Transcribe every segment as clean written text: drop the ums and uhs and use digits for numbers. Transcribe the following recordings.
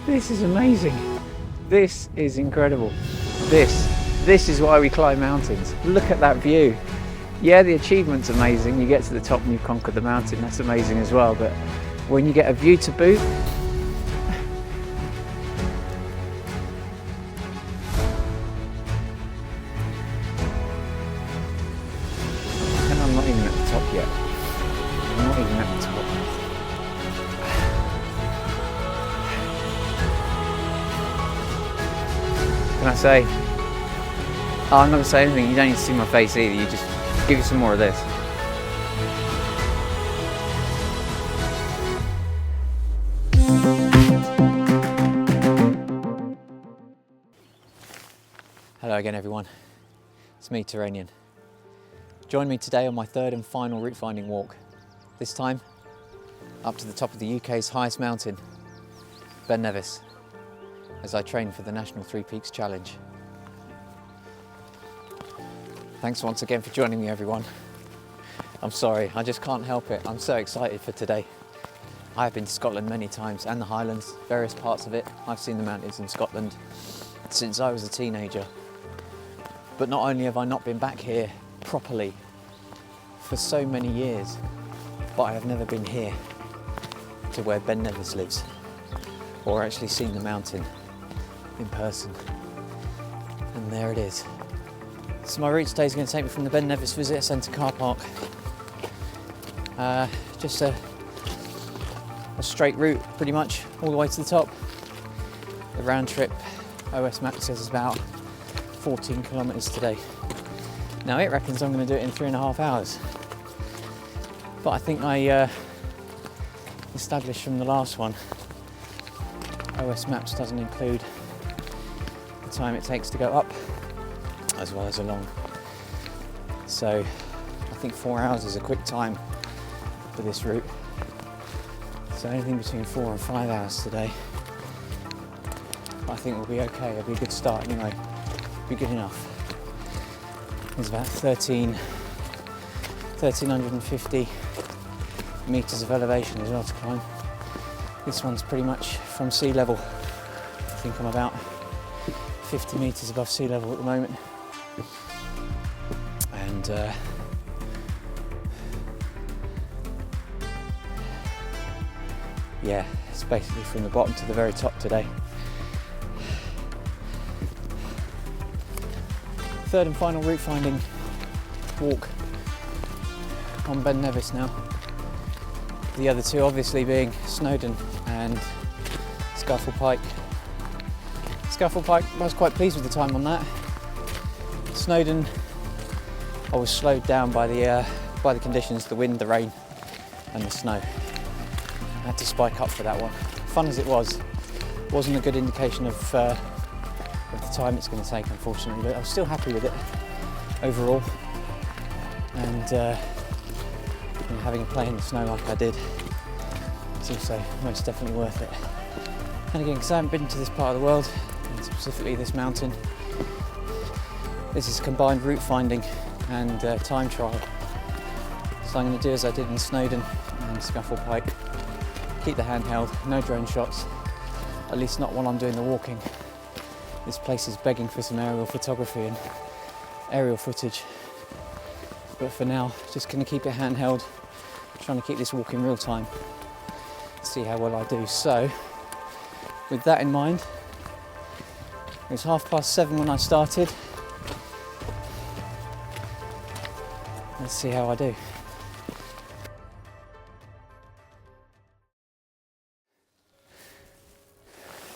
This is amazing. This is incredible. This is why we climb mountains. Look at that view. Yeah, the achievement's amazing. You get to the top and you conquer the mountain. That's amazing as well. But when you get a view to boot, and I'm not even at the top yet. I'm not even at the top. Can I say? Oh, I'm not going to say anything. You don't need to see my face either. You just give you some more of this. Hello again, everyone. It's me, Terranian. Join me today on my third and final route finding walk. This time, up to the top of the UK's highest mountain, Ben Nevis, as I train for the National Three Peaks Challenge. Thanks once again for joining me, everyone. I'm sorry, I just can't help it. I'm so excited for today. I have been to Scotland many times and the Highlands, various parts of it. I've seen the mountains in Scotland since I was a teenager. But not only have I not been back here properly for so many years, but I have never been here to where Ben Nevis lives, or actually seen the mountain in person. And there it is. So my route today is going to take me from the Ben Nevis Visitor Centre car park. Just a straight route pretty much all the way to the top. The round trip OS map says is about 14 kilometres today. Now it reckons I'm going to do it in 3.5 hours. But I think I established from the last one, OS Maps doesn't include the time it takes to go up as well as along. So I think 4 hours is a quick time for this route. So anything between 4 and 5 hours today, I think we'll be okay. It'll be a good start anyway. It'll be good enough. There's about 1,350 metres of elevation as well to climb. This one's pretty much from sea level. I think I'm about 50 metres above sea level at the moment. And yeah, it's basically from the bottom to the very top today. Third and final route finding walk on Ben Nevis now. The other two obviously being Snowdon and Scuffle Pike. Scuffle Pike, I was quite pleased with the time on that. Snowdon, I was slowed down by the conditions, the wind, the rain and the snow. I had to spike up for that one. Fun as it was, wasn't a good indication of the time it's going to take, unfortunately, but I was still happy with it overall. And having a play in the snow like I did, it's also most definitely worth it. And again, because I haven't been to this part of the world, and specifically this mountain, this is combined route finding and time trial. So I'm going to do as I did in Snowdon and Scuffle Pike. Keep the handheld, no drone shots, at least not while I'm doing the walking. This place is begging for some aerial photography and aerial footage. But for now, just going to keep it handheld, trying to keep this walk in real time, see how well I do. So, with that in mind, it was 7:30 when I started. Let's see how I do.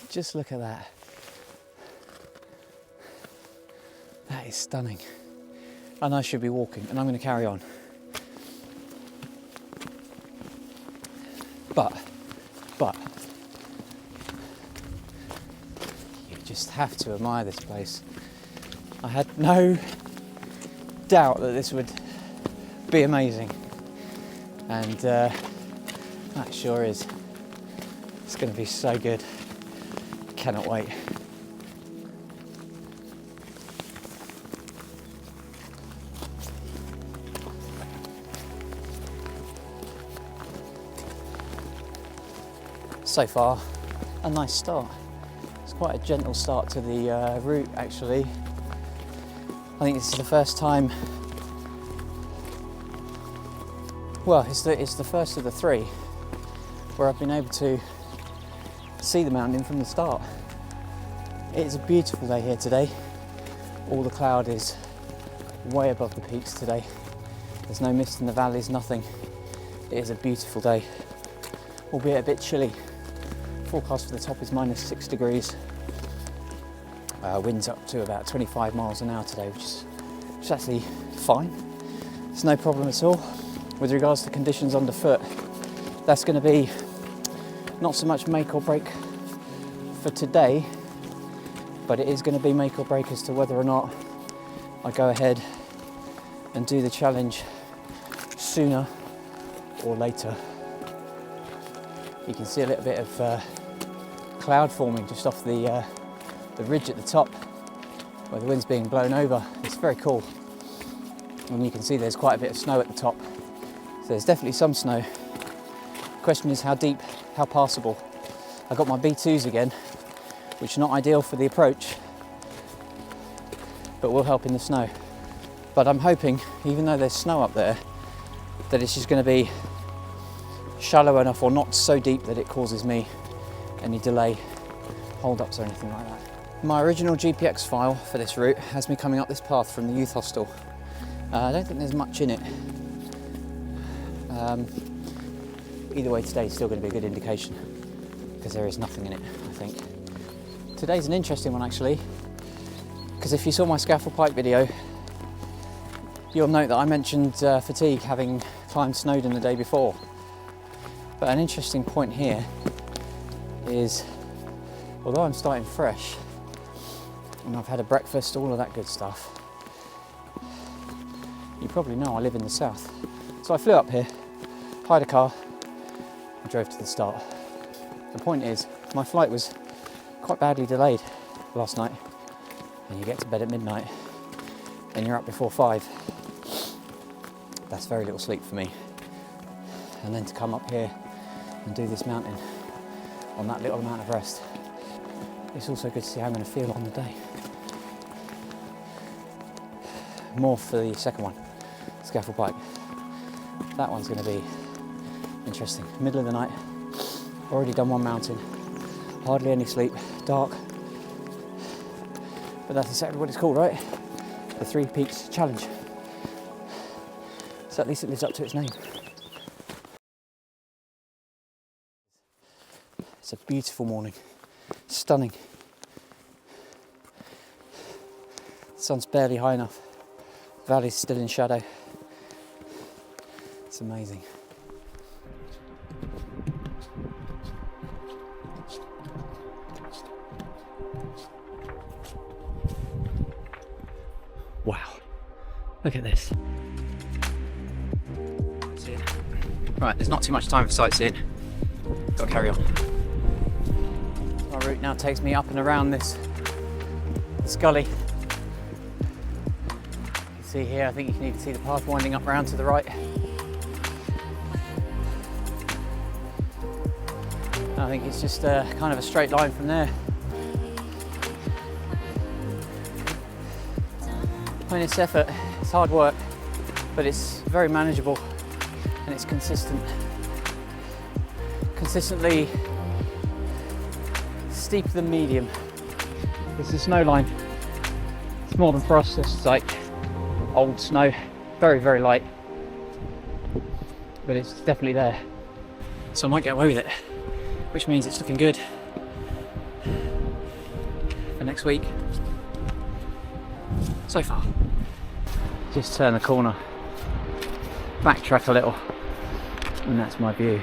Just look at that. That is stunning. And I should be walking, and I'm going to carry on. But, you just have to admire this place. I had no doubt that this would be amazing. And that sure is. It's going to be so good. Cannot wait. So far, a nice start. It's quite a gentle start to the route actually. I think this is the first time, well, it's the first of the three where I've been able to see the mountain from the start. It is a beautiful day here today. All the cloud is way above the peaks today. There's no mist in the valleys, nothing. It is a beautiful day, albeit a bit chilly. Forecast for the top is -6 degrees. Winds up to about 25 miles an hour today, which is actually fine. It's no problem at all. With regards to conditions underfoot, that's going to be not so much make or break for today, but it is going to be make or break as to whether or not I go ahead and do the challenge sooner or later. You can see a little bit of cloud forming just off the ridge at the top where the wind's being blown over. It's very cool. And you can see there's quite a bit of snow at the top. So there's definitely some snow. The question is how deep, how passable. I got my B2s again, which are not ideal for the approach, but will help in the snow. But I'm hoping, even though there's snow up there, that it's just going to be shallow enough or not so deep that it causes me any delay, hold-ups or anything like that. My original GPX file for this route has me coming up this path from the youth hostel. I don't think there's much in it. Either way, today's still going to be a good indication because there is nothing in it, I think. Today's an interesting one actually, because if you saw my scaffold pike video, you'll note that I mentioned fatigue, having climbed Snowdon the day before. But an interesting point here is, although I'm starting fresh and I've had a breakfast, all of that good stuff, you probably know I live in the south. So I flew up here, hired a car, and drove to the start. The point is, my flight was quite badly delayed last night, and you get to bed at midnight and you're up before 5. That's very little sleep for me. And then to come up here and do this mountain on that little amount of rest, it's also good to see how I'm going to feel on the day. More for the second one, scaffold pike. That one's going to be interesting. Middle of the night, already done one mountain, hardly any sleep, dark. But that's exactly what it's called, right? The 3 Peaks Challenge. So at least it lives up to its name. It's a beautiful morning, stunning. The sun's barely high enough. The valley's still in shadow. It's amazing. Wow, look at this. Right, there's not too much time for sightseeing. Got to carry on. My route now takes me up and around this gully. You can see here, I think you can even see the path winding up round to the right. I think it's just kind of a straight line from there. I mean, it's effort, it's hard work, but it's very manageable and it's consistent. Consistently steeper than medium. It's the snow line. It's more than frost, it's like old snow. Very, very light. But it's definitely there. So I might get away with it, which means it's looking good for next week. So far. Just turn the corner, backtrack a little, and that's my view.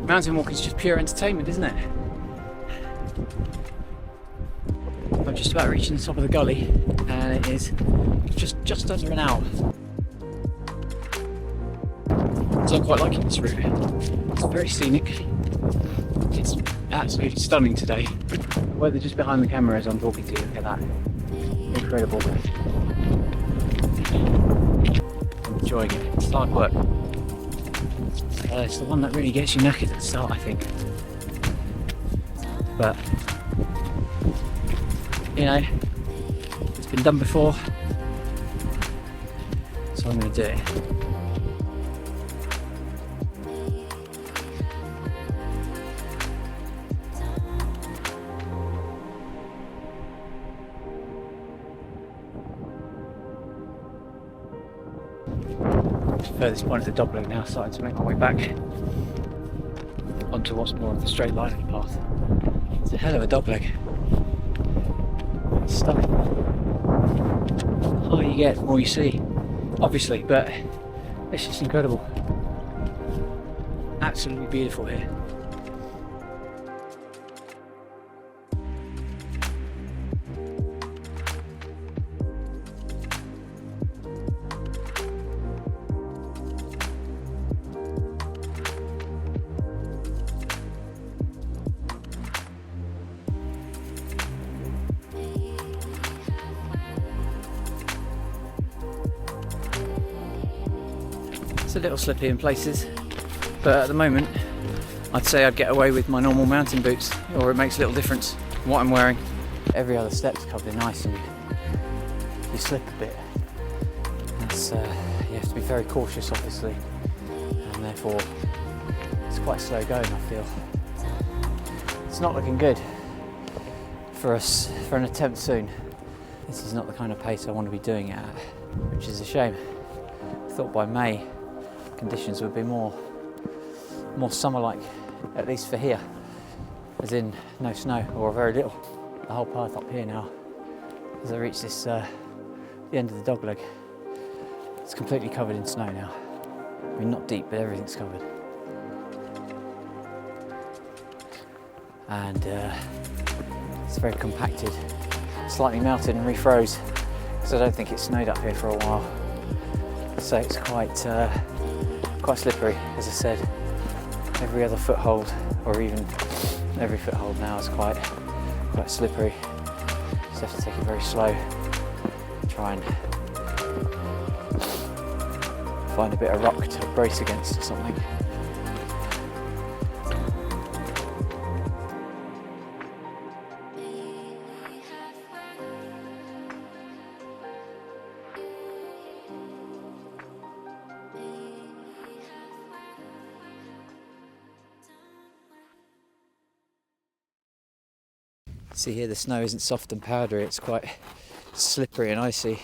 Mountain walking is just pure entertainment, isn't it? I'm just about reaching the top of the gully, and it is just under an hour. So I'm quite liking this route. It's very scenic. It's absolutely stunning today. The weather just behind the camera as I'm talking to you, look at that. Incredible. I'm enjoying it. It's hard work. It's the one that really gets you knackered at the start, I think. But, you know, it's been done before, so I'm going to do it. Furthest point of the dogleg now, starting to make my way back onto what's more of the straight line of the path. It's a hell of a dogleg. It's stunning. The higher you get, the more you see, obviously, but it's just incredible. Absolutely beautiful here. It's a little slippy in places, but at the moment I'd say I'd get away with my normal mountain boots, or it makes a little difference what I'm wearing. Every other step's covered in ice and you slip a bit. That's, you have to be very cautious obviously, and therefore it's quite slow going, I feel. It's not looking good for us for an attempt soon. This is not the kind of pace I want to be doing it at, which is a shame. I thought by May conditions would be more summer-like, at least for here, as in no snow or very little. The whole path up here now, as I reach this the end of the dogleg, it's completely covered in snow now. I mean, not deep, but everything's covered. And it's very compacted, slightly melted and refroze, because I don't think it snowed up here for a while. So it's quite slippery, as I said. Every other foothold, or even every foothold now, is quite slippery. Just have to take it very slow. Try and find a bit of rock to brace against or something. See here, the snow isn't soft and powdery, it's quite slippery and icy.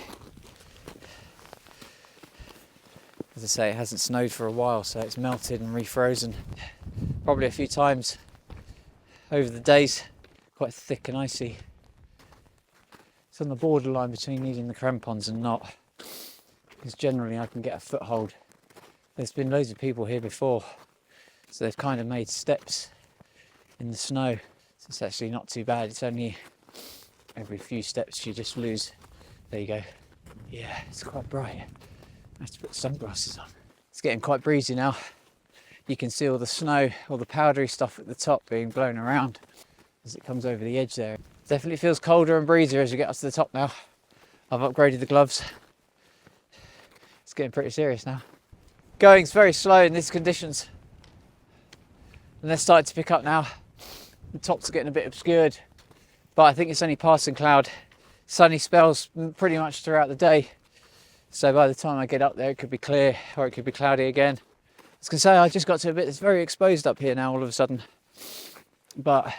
As I say, it hasn't snowed for a while, so it's melted and refrozen probably a few times over the days. Quite thick and icy. It's on the borderline between needing the crampons and not, because generally I can get a foothold. There's been loads of people here before, so they've kind of made steps in the snow. It's actually not too bad. It's only every few steps you just lose. There you go. Yeah, it's quite bright. I have to put sunglasses on. It's getting quite breezy now. You can see all the snow, all the powdery stuff at the top being blown around as it comes over the edge there. Definitely feels colder and breezier as we get up to the top now. I've upgraded the gloves. It's getting pretty serious now. Going's very slow in these conditions, and they're starting to pick up now. The tops are getting a bit obscured, but I think it's only passing cloud. Sunny spells pretty much throughout the day, so by the time I get up there it could be clear or it could be cloudy again. I was going to say, I just got to a bit that's very exposed up here now all of a sudden, but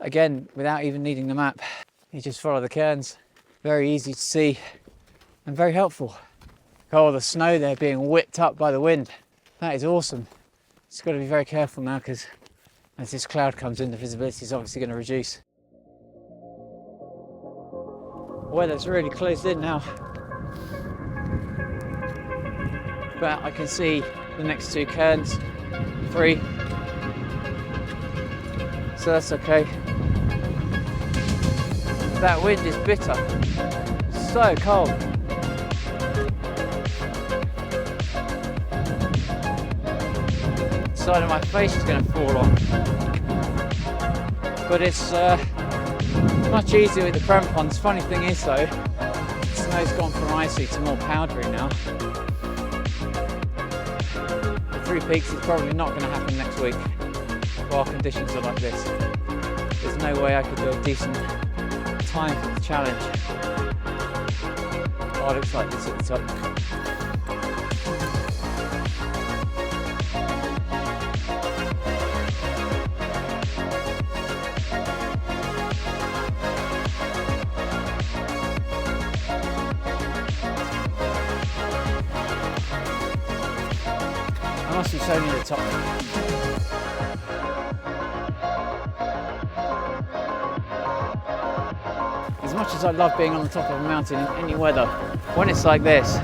again, without even needing the map, you just follow the cairns. Very easy to see and very helpful. Oh, the snow there being whipped up by the wind. That is awesome. Just got to be very careful now, because as this cloud comes in, the visibility is obviously going to reduce. The weather's really closed in now, but I can see the next two cairns, 3, so that's okay. That wind is bitter, so cold. Side of my face is going to fall off, but it's much easier with the crampons. Funny thing is though, the snow's gone from icy to more powdery now. three peaks is probably not going to happen next week while conditions are like this. There's no way I could do a decent time for the challenge. Oh, it looks like this at the top. I must have shown you the top. As much as I love being on the top of a mountain in any weather, when it's like this,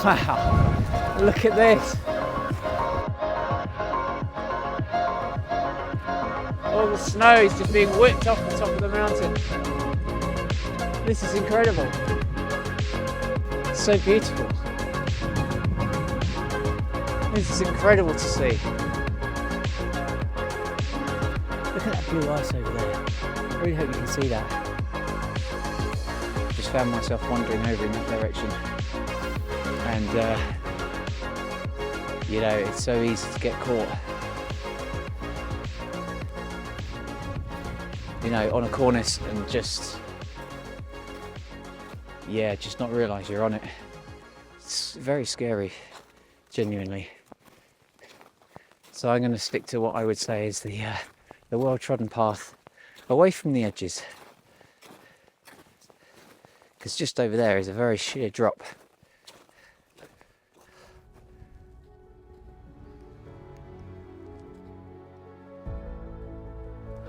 wow, look at this. All the snow is just being whipped off the top of the mountain. This is incredible. It's so beautiful. This is incredible to see. Look at that blue ice over there. I really hope you can see that. Just found myself wandering over in that direction. And, you know, it's so easy to get caught. You know, on a cornice and just, yeah, just not realise you're on it. It's very scary, genuinely. So I'm going to stick to what I would say is the well-trodden path, away from the edges. Because just over there is a very sheer drop.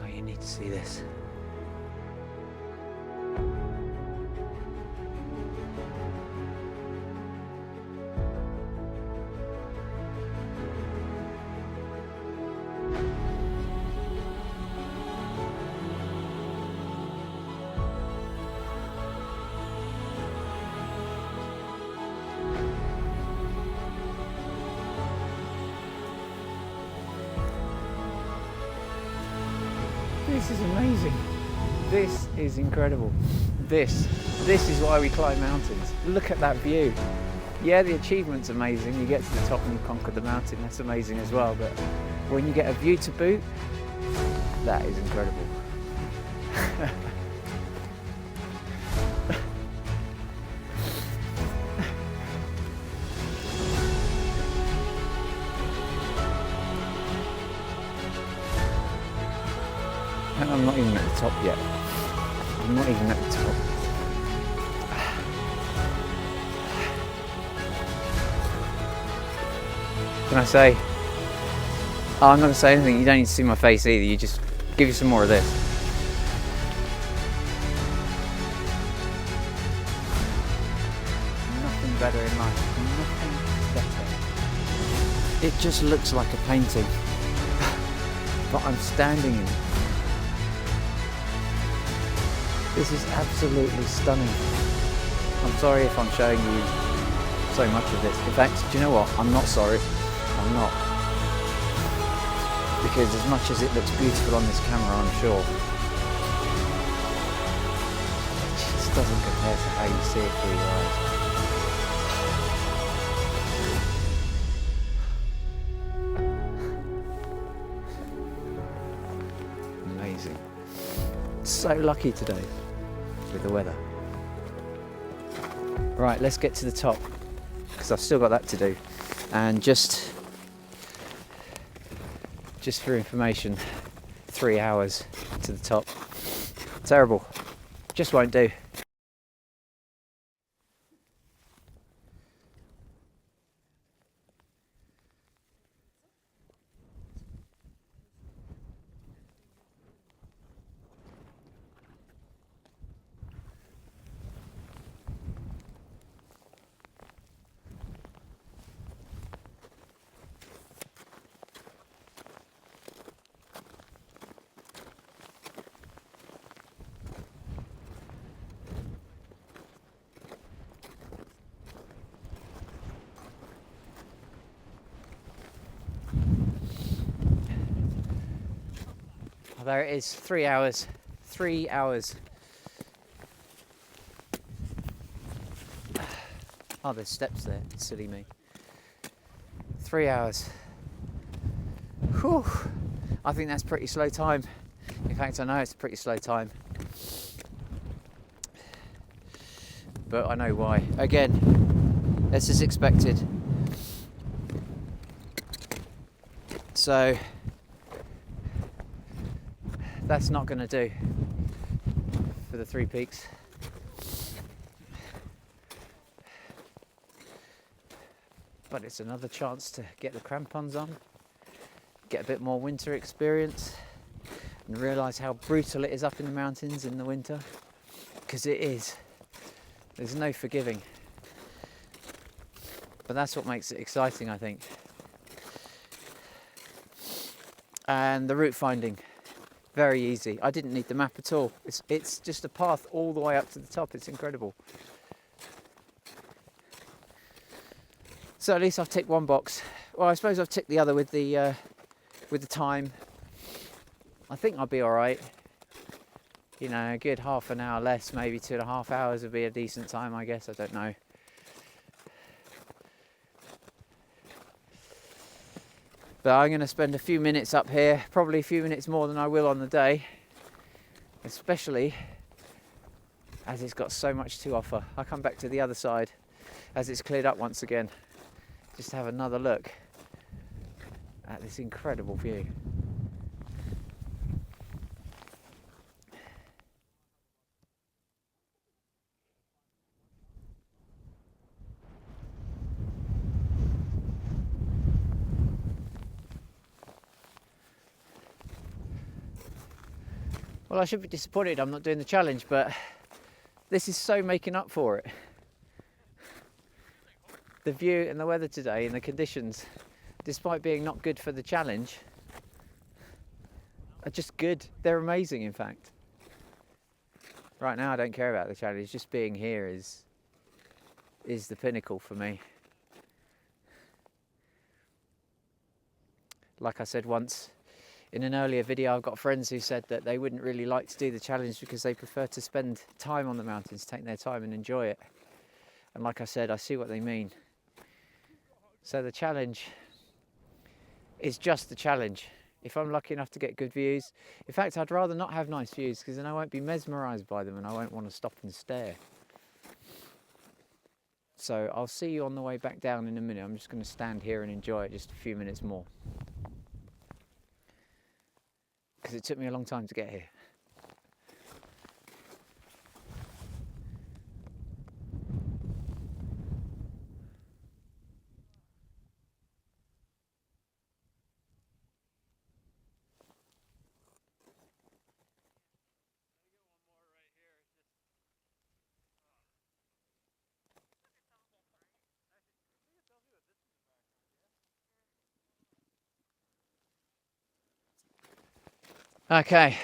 Oh, you need to see this. This is amazing. This is incredible. This is why we climb mountains. Look at that view. Yeah, the achievement's amazing. You get to the top and you conquer the mountain. That's amazing as well. But when you get a view to boot, that is incredible. And I'm not even at the top yet. I'm not even at the top. Can I say? Oh, I'm not going to say anything. You don't need to see my face either. You just give you some more of this. Nothing better in life. Nothing better. It just looks like a painting. But I'm standing in it. This is absolutely stunning. I'm sorry if I'm showing you so much of this. In fact, do you know what? I'm not sorry. I'm not. Because as much as it looks beautiful on this camera, I'm sure, it just doesn't compare to how you see it through your eyes. Amazing. So lucky today with the weather. Right, let's get to the top because I've still got that to do. And just for information, 3 hours to the top. Terrible. Just won't do. There it is, 3 hours. 3 hours. Oh, there's steps there, silly me. 3 hours. Whew. I think that's pretty slow time. In fact, I know it's a pretty slow time. But I know why. Again, this is expected. So that's not going to do for the 3 peaks. But it's another chance to get the crampons on, get a bit more winter experience, and realise how brutal it is up in the mountains in the winter. Because it is. There's no forgiving. But that's what makes it exciting, I think. And the route finding, very easy. I didn't need the map at all. It's just a path all the way up to the top. It's incredible. So at least I've ticked one box. Well, I suppose I've ticked the other with the time. I think I'll be all right. You know, a good half an hour less, maybe 2.5 hours would be a decent time, I guess. I don't know. But I'm going to spend a few minutes up here, probably a few minutes more than I will on the day, especially as it's got so much to offer. I'll come back to the other side as it's cleared up once again, just to have another look at this incredible view. Well, I should be disappointed I'm not doing the challenge, but this is so making up for it. The view and the weather today and the conditions, despite being not good for the challenge, are just good. They're amazing, in fact. Right now I don't care about the challenge, just being here is the pinnacle for me. Like I said once in an earlier video, I've got friends who said that they wouldn't really like to do the challenge because they prefer to spend time on the mountains, take their time and enjoy it. And like I said, I see what they mean. So the challenge is just the challenge. If I'm lucky enough to get good views, in fact, I'd rather not have nice views because then I won't be mesmerised by them and I won't want to stop and stare. So I'll see you on the way back down in a minute. I'm just going to stand here and enjoy it just a few minutes more, because it took me a long time to get here. Okay.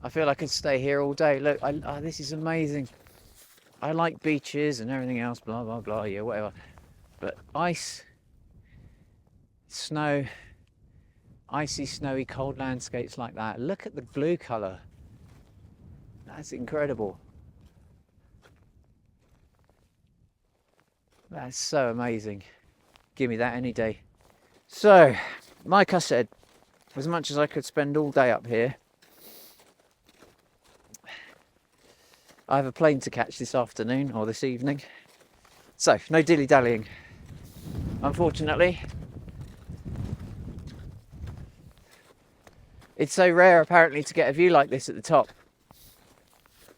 I feel I could stay here all day. Look, this is amazing. I like beaches and everything else, blah, blah, blah, yeah, whatever. But ice, snow, icy, snowy, cold landscapes like that. Look at the blue colour. That's incredible. That's so amazing. Give me that any day. So, like I said, as much as I could spend all day up here, I have a plane to catch this afternoon or this evening. So, no dilly-dallying. Unfortunately, it's so rare apparently to get a view like this at the top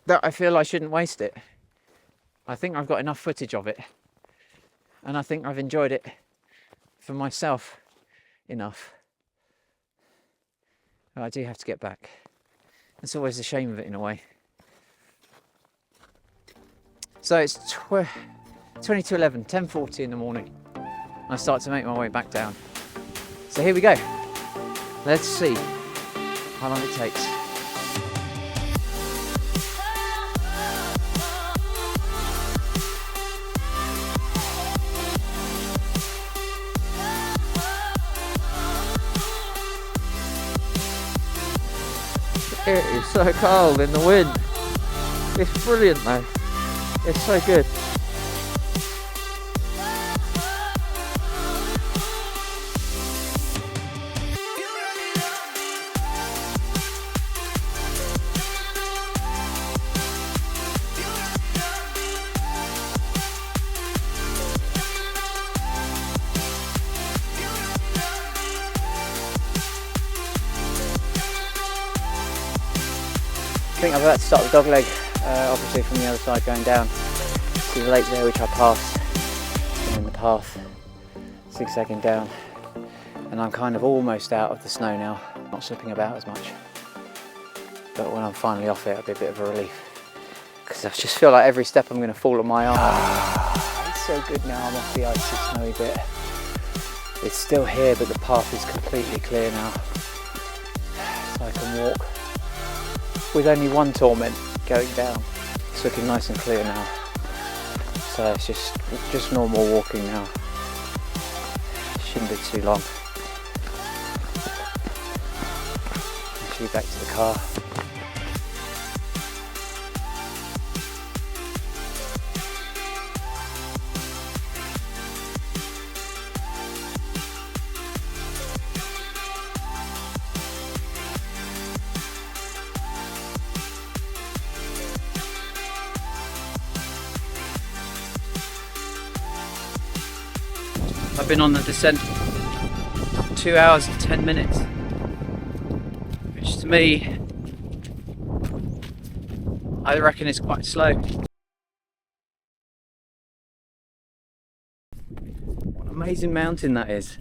that I feel I shouldn't waste it. I think I've got enough footage of it, and I think I've enjoyed it for myself enough. But I do have to get back. It's always a shame of it in a way. So it's 20 to 11, 10:40 in the morning. I start to make my way back down. So here we go. Let's see how long it takes. It is so cold in the wind. It's brilliant though. It's so good. think I'm about to start the dog leg, obviously from the other side going down. See the lake there which I passed, and then the path zigzagging down. And I'm kind of almost out of the snow now, not slipping about as much. But when I'm finally off it, it'll be a bit of a relief. Because I just feel like every step I'm going to fall on my arm. It's so good now I'm off the icy snowy bit. It's still here, but the path is completely clear now. So I can walk with only one torment going down. It's looking nice and clear now. So it's just normal walking now. Shouldn't be too long. Actually back to the car. I've been on the descent 2 hours and 10 minutes, which to me, I reckon is quite slow. What an amazing mountain that is.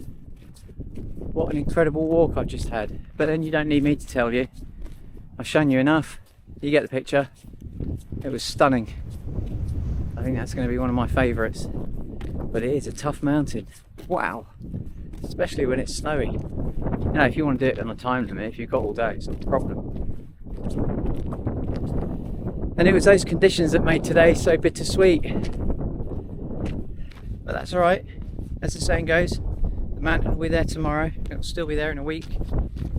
What an incredible walk I've just had. But then you don't need me to tell you. I've shown you enough. You get the picture. It was stunning. I think that's going to be one of my favourites. But it is a tough mountain. Wow. Especially when it's snowy. You know, if you want to do it on a time limit, if you've got all day, it's not a problem. And it was those conditions that made today so bittersweet. But that's alright. As the saying goes, the mountain will be there tomorrow. It'll still be there in a week,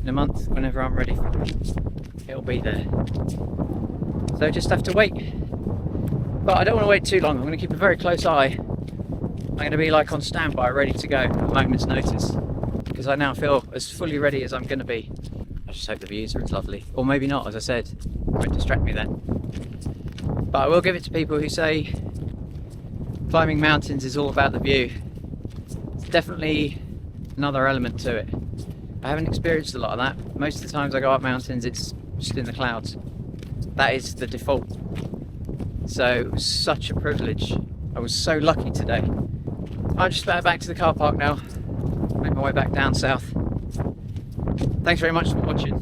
in a month, whenever I'm ready for it. It'll be there. So just have to wait. But I don't want to wait too long. I'm going to keep a very close eye. I'm going to be like on standby, ready to go at a moment's notice, because I now feel as fully ready as I'm going to be. I just hope the views are as lovely, or maybe not, as I said, it won't distract me then. But I will give it to people who say climbing mountains is all about the view. It's definitely another element to it. I haven't experienced a lot of that. Most of the times I go up mountains, it's just in the clouds. That is the default. So it was such a privilege. I was so lucky today. I'm just about back to the car park now. Make my way back down south. Thanks very much for watching.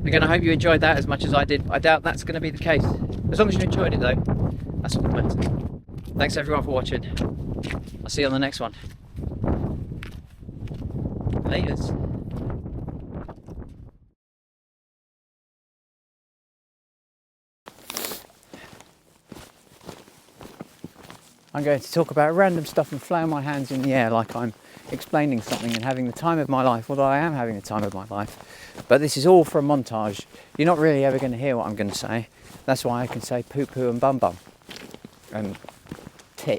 Again, I hope you enjoyed that as much as I did. I doubt that's going to be the case. As long as you enjoyed it though, that's what matters. Thanks everyone for watching. I'll see you on the next one. Laters. I'm going to talk about random stuff and flail my hands in the air like I'm explaining something and having the time of my life, although I am having the time of my life. But this is all for a montage. You're not really ever going to hear what I'm going to say. That's why I can say poo poo and bum bum and tit.